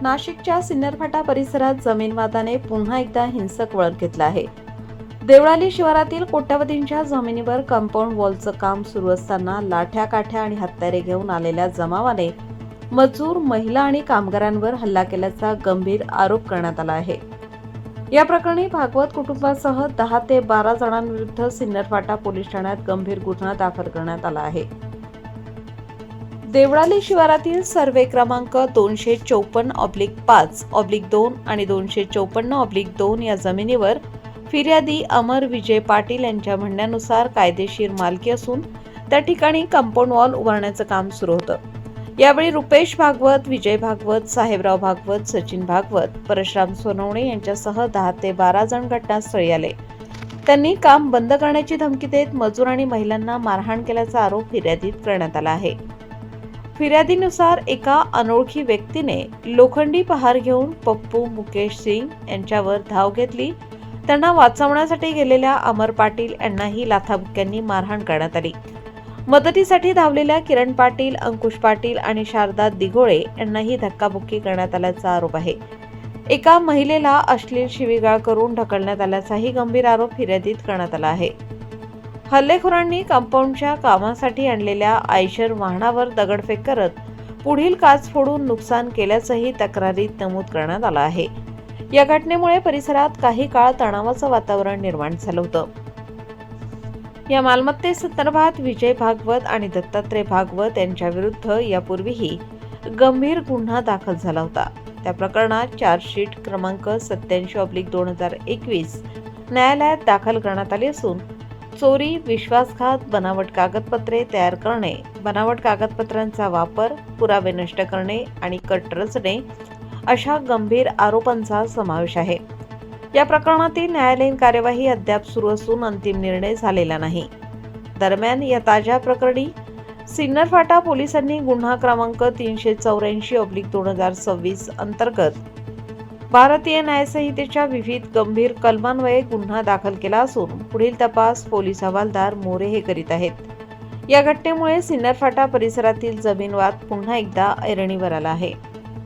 नाशिकच्या सिन्नरफाटा परिसरात जमीन वादाने पुन्हा एकदा हिंसक वळण घेतलं आहे. देवळाली शिवारातील कोट्यवधींच्या जमिनीवर कंपाऊंड वॉलचं काम सुरू असताना लाठ्या काठ्या आणि हत्यारे घेऊन आलेल्या जमावाने मजूर, महिला आणि कामगारांवर हल्ला केल्याचा गंभीर आरोप करण्यात आला आहे. या प्रकरणी भागवत कुटुंबासह 10 ते 12 जणांविरुद्ध सिन्नरफाटा पोलीस ठाण्यात गंभीर गुन्हा दाखल करण्यात आला आहे. देवळाली शिवारातील सर्वे क्रमांक 254/5/2 आणि 254/2 या जमिनीवर फिर्यादी अमर विजय पाटील यांच्या म्हणण्यानुसार कायदेशीर मालकी असून त्या ठिकाणी कंपाऊंड वॉल उभारण्याचं काम सुरू होतं. यावेळी रुपेश भागवत, विजय भागवत, साहेबराव भागवत, सचिन भागवत, परशुराम सोनवणे यांच्यासह 10 ते 12 जण घटनास्थळी आले. त्यांनी काम बंद करण्याची धमकी देत मजूर आणि महिलांना मारहाण केल्याचा आरोप फिर्यादीत करण्यात आला आहे. फिर्यादीनुसार एका अनोळखी व्यक्तीने लोखंडी पहार घेऊन पप्पू मुकेश सिंग यांच्यावर धाव घेतली. त्यांना वाचवण्यासाठी गेलेल्या अमर पाटील यांनाही लाथाबुक्क्यांनी मारहाण करण्यात आली. मदतीसाठी धावलेल्या किरण पाटील, अंकुश पाटील आणि शारदा दिघोळे यांनाही धक्काबुक्की करण्यात आल्याचा आरोप आहे. एका महिलेला अश्लील शिवीगाळ करून ढकलण्यात आल्याचाही गंभीर आरोप फिर्यादीत करण्यात आला आहे. हल्लेखोरांनी कंपाऊंडच्या कामासाठी आणलेल्या आयशर वाहनावर दगडफेक करत पुढील काच फोडून नुकसान केल्याचंही तक्रारीत नमूद करण्यात आलं आहे. या घटनेमुळे परिसरात काही काळ तणावाचं वातावरण निर्माण झालं होतं. या मालमत्तेसंदर्भात विजय भागवत आणि दत्तात्रय भागवत यांच्याविरुद्ध यापूर्वीही गंभीर गुन्हा दाखल झाला होता. त्या प्रकरणात चार्जशीट क्रमांक 87/2021 न्यायालयात दाखल करण्यात आली असून चोरी, विश्वासघात, बनावट कागदपत्रे तयार करणे, बनावट कागदपत्रांचा वापर, पुरावे नष्ट करणे आणि कट रचणे अशा गंभीर आरोपांचा समावेश आहे. या प्रकरणातील न्यायालयीन कार्यवाही अद्याप सुरू असून अंतिम निर्णय झालेला नाही. दरम्यान या ताज्या प्रकरणी सिन्नरफाटा पोलिसांनी गुन्हा क्रमांक 384/2026 अंतर्गत भारतीय न्यायसंहितेच्या विविध गंभीर कलमान्वये गुन्हा दाखल केला असून पुढील तपास पोलीस हवालदार मोरे हे करीत आहेत. या घटनेमुळे सिन्नरफाटा परिसरातील जमीन वाद पुन्हा एकदा ऐरणीवर आला आहे.